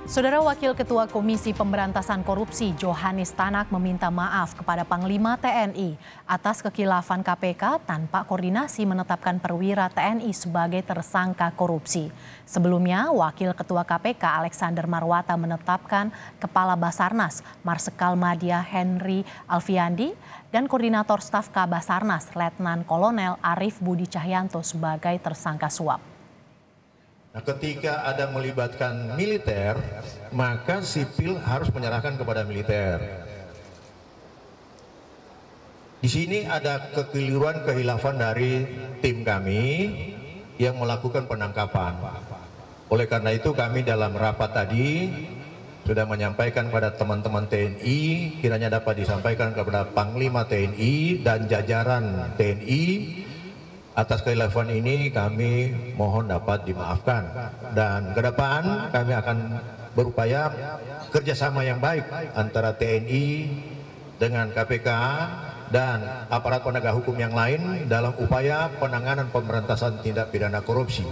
Saudara Wakil Ketua Komisi Pemberantasan Korupsi Johannes Tanak meminta maaf kepada Panglima TNI atas kekhilafan KPK tanpa koordinasi menetapkan perwira TNI sebagai tersangka korupsi. Sebelumnya, Wakil Ketua KPK Alexander Marwata menetapkan Kepala Basarnas Marsikal Madya Henry Alfiandi dan Koordinator Staf Kabasarnas Letnan Kolonel Arief Budi Cahyanto sebagai tersangka suap. Nah, ketika ada melibatkan militer, maka sipil harus menyerahkan kepada militer. Di sini ada kekeliruan kehilafan dari tim kami yang melakukan penangkapan. Oleh karena itu kami dalam rapat tadi sudah menyampaikan kepada teman-teman TNI, kiranya dapat disampaikan kepada Panglima TNI dan jajaran TNI. Atas kehilafan ini kami mohon dapat dimaafkan, dan ke depan kami akan berupaya kerjasama yang baik antara TNI dengan KPK dan aparat penegak hukum yang lain dalam upaya penanganan pemberantasan tindak pidana korupsi.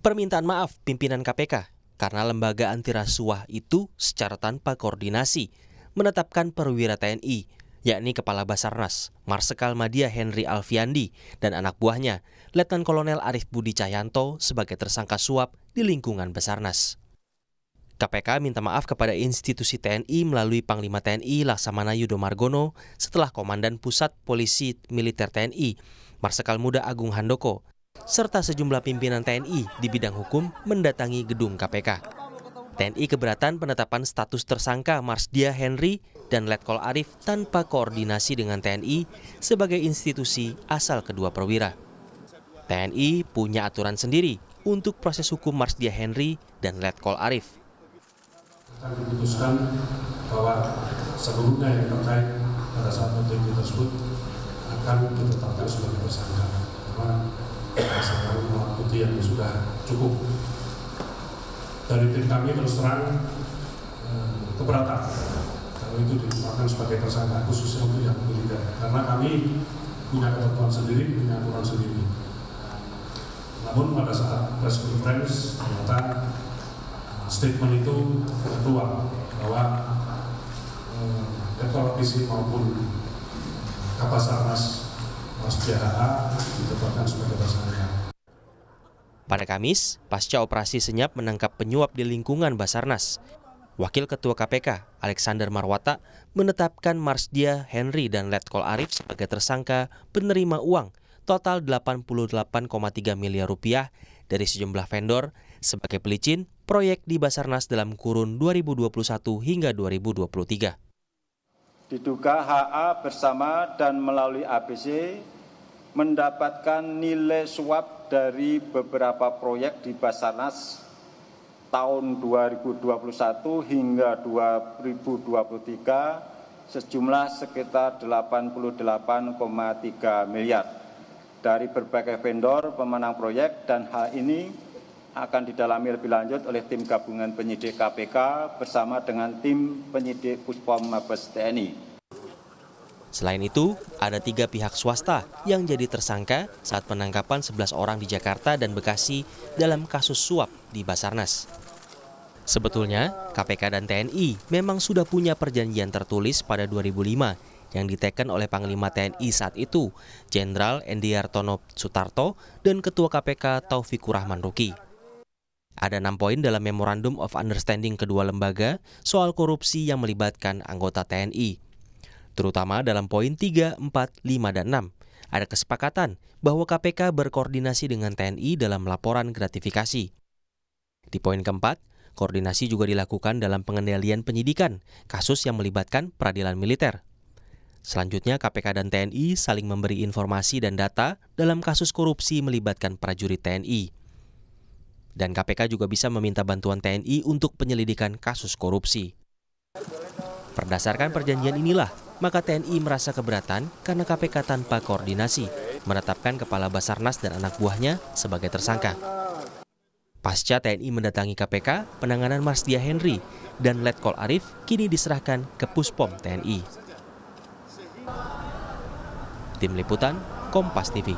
Permintaan maaf pimpinan KPK karena lembaga anti rasuah itu secara tanpa koordinasi menetapkan perwira TNI, yakni Kepala Basarnas Marsikal Madya Henry Alfiandi dan anak buahnya Letnan Kolonel Arief Budi Cahyanto sebagai tersangka suap di lingkungan Basarnas. KPK minta maaf kepada institusi TNI melalui Panglima TNI Laksamana Yudo Margono setelah Komandan Pusat Polisi Militer TNI Marsikal Muda Agung Handoko serta sejumlah pimpinan TNI di bidang hukum mendatangi gedung KPK. TNI keberatan penetapan status tersangka Marsdia Henry dan Letkol Arief tanpa koordinasi dengan TNI sebagai institusi asal kedua perwira. TNI punya aturan sendiri untuk proses hukum Marsdia Henry dan Letkol Arief. Akan diputuskan bahwa seluruhnya yang terkait pada saat OTT tersebut akan ditetapkan sebagai tersangka karena berdasarkan alat bukti yang sudah cukup. Dari tim kami terus terang keberatan kalau itu ditetapkan sebagai tersangka khususnya untuk yang militer, karena kami punya ketentuan sendiri, punya aturan sendiri. Namun pada saat press conference ternyata statement itu keluar bahwa Letkol Polisi maupun Kabasarnas Marsdia HA ditetapkan sebagai tersangka. Pada Kamis, pasca operasi senyap menangkap penyuap di lingkungan Basarnas, Wakil Ketua KPK Alexander Marwata menetapkan Marsdia Henry dan Letkol Arief sebagai tersangka penerima uang total 88,3 miliar rupiah dari sejumlah vendor sebagai pelicin proyek di Basarnas dalam kurun 2021 hingga 2023. Diduga HA bersama dan melalui ABC mendapatkan nilai suap dari beberapa proyek di Basarnas tahun 2021 hingga 2023 sejumlah sekitar 88,3 miliar dari berbagai vendor pemenang proyek, dan hal ini akan didalami lebih lanjut oleh tim gabungan penyidik KPK bersama dengan tim penyidik Puspom Mabes TNI. Selain itu, ada 3 pihak swasta yang jadi tersangka saat penangkapan 11 orang di Jakarta dan Bekasi dalam kasus suap di Basarnas. Sebetulnya, KPK dan TNI memang sudah punya perjanjian tertulis pada 2005 yang diteken oleh Panglima TNI saat itu, Jenderal Endiartono Sutarto dan Ketua KPK Taufikur Rahman Ruki. Ada 6 poin dalam Memorandum of Understanding kedua lembaga soal korupsi yang melibatkan anggota TNI. Terutama dalam poin 3, 4, 5, dan 6, ada kesepakatan bahwa KPK berkoordinasi dengan TNI dalam laporan gratifikasi. Di poin keempat, koordinasi juga dilakukan dalam pengendalian penyidikan, kasus yang melibatkan peradilan militer. Selanjutnya, KPK dan TNI saling memberi informasi dan data dalam kasus korupsi melibatkan prajurit TNI. Dan KPK juga bisa meminta bantuan TNI untuk penyelidikan kasus korupsi. Berdasarkan perjanjian inilah, maka TNI merasa keberatan karena KPK tanpa koordinasi menetapkan Kepala Basarnas dan anak buahnya sebagai tersangka. Pasca TNI mendatangi KPK, penanganan Marsdia Henry dan Letkol Arief kini diserahkan ke Puspom TNI. Tim Liputan, Kompas TV.